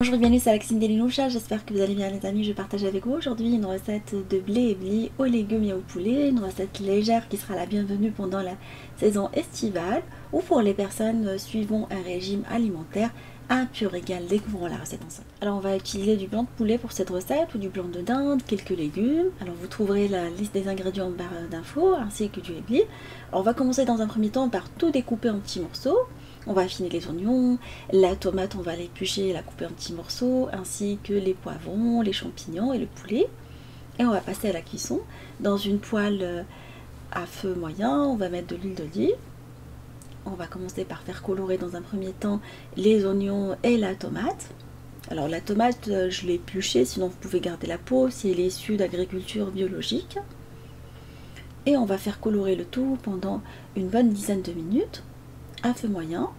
Bonjour et bienvenue sur la cuisine d'Elinoucha, j'espère que vous allez bien les amis. Je partage avec vous aujourd'hui une recette de blé et blie aux légumes et au poulet, une recette légère qui sera la bienvenue pendant la saison estivale ou pour les personnes suivant un régime alimentaire, un pur régal. Découvrons la recette ensemble. Alors on va utiliser du blanc de poulet pour cette recette ou du blanc de dinde, quelques légumes. Alors vous trouverez la liste des ingrédients en barre d'infos ainsi que du blie. Alors on va commencer dans un premier temps par tout découper en petits morceaux. On va affiner les oignons, la tomate on va l'éplucher et la couper en petits morceaux, ainsi que les poivrons, les champignons et le poulet. Et on va passer à la cuisson. Dans une poêle à feu moyen, on va mettre de l'huile d'olive. On va commencer par faire colorer dans un premier temps les oignons et la tomate. Alors la tomate, je l'ai épluchée, sinon vous pouvez garder la peau si elle est issue d'agriculture biologique. Et on va faire colorer le tout pendant une bonne dizaine de minutes à feu moyen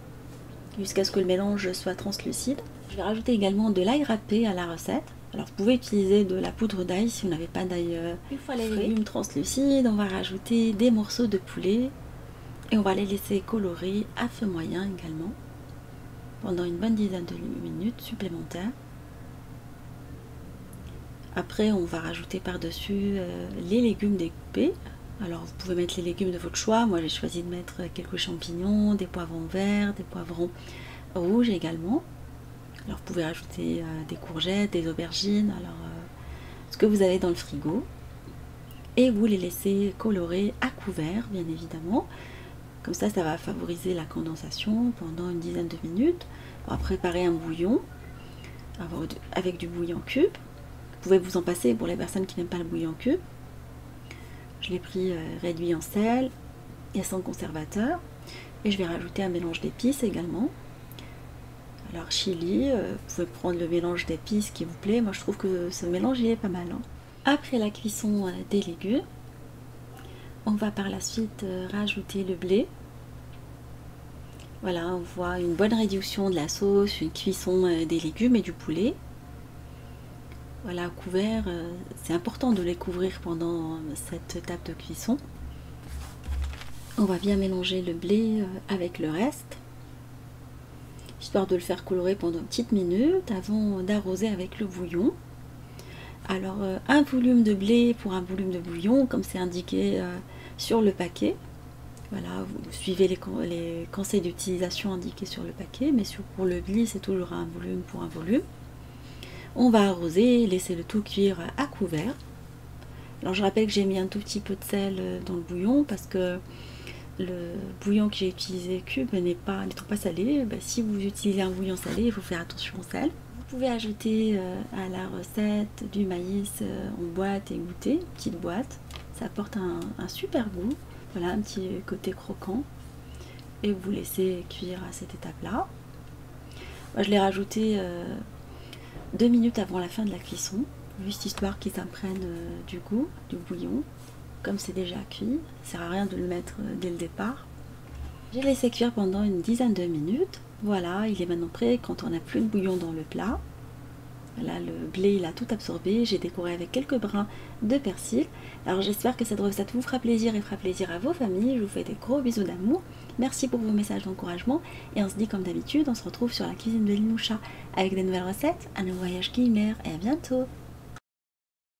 jusqu'à ce que le mélange soit translucide. Je vais rajouter également de l'ail râpé à la recette. Alors vous pouvez utiliser de la poudre d'ail si vous n'avez pas d'ail. Une fois les légumes translucides, on va rajouter des morceaux de poulet et on va les laisser colorer à feu moyen également pendant une bonne dizaine de minutes supplémentaires. Après on va rajouter par-dessus les légumes découpés. Alors vous pouvez mettre les légumes de votre choix, moi j'ai choisi de mettre quelques champignons, des poivrons verts, des poivrons rouges également. Alors vous pouvez rajouter des courgettes, des aubergines, alors ce que vous avez dans le frigo. Et vous les laissez colorer à couvert bien évidemment. Comme ça va favoriser la condensation pendant une dizaine de minutes. On va préparer un bouillon avec du bouillon cube. Vous pouvez vous en passer pour les personnes qui n'aiment pas le bouillon cube. Je l'ai pris réduit en sel et sans conservateur. Et je vais rajouter un mélange d'épices également. Alors chili, vous pouvez prendre le mélange d'épices qui vous plaît. Moi je trouve que ce mélange il est pas mal. Après la cuisson des légumes, on va par la suite rajouter le blé. Voilà, on voit une bonne réduction de la sauce, une cuisson des légumes et du poulet. Voilà, couvert, c'est important de les couvrir pendant cette étape de cuisson. On va bien mélanger le blé avec le reste, histoire de le faire colorer pendant une petite minute avant d'arroser avec le bouillon. Alors, un volume de blé pour un volume de bouillon, comme c'est indiqué sur le paquet. Voilà, vous suivez les conseils d'utilisation indiqués sur le paquet, mais pour le blé, c'est toujours un volume pour un volume. On va arroser, laisser le tout cuire à couvert. Alors je rappelle que j'ai mis un tout petit peu de sel dans le bouillon parce que le bouillon que j'ai utilisé cube n'étant pas salé. Si vous utilisez un bouillon salé, il faut faire attention au sel. Vous pouvez ajouter à la recette du maïs en boîte égouttée, petite boîte. Ça apporte un super goût, voilà, un petit côté croquant. Et vous laissez cuire à cette étape-là. Moi, je l'ai rajouté 2 minutes avant la fin de la cuisson, juste histoire qu'il s'imprègne du goût du bouillon. Comme c'est déjà cuit, ça sert à rien de le mettre dès le départ. J'ai laissé cuire pendant une dizaine de minutes. Voilà, il est maintenant prêt quand on n'a plus de bouillon dans le plat. Là, le blé il a tout absorbé. J'ai décoré avec quelques brins de persil. Alors j'espère que cette recette vous fera plaisir et fera plaisir à vos familles. Je vous fais des gros bisous d'amour. Merci pour vos messages d'encouragement. Et on se dit comme d'habitude, on se retrouve sur la cuisine d'Elinoucha avec des nouvelles recettes, un nouveau voyage culinaire et à bientôt.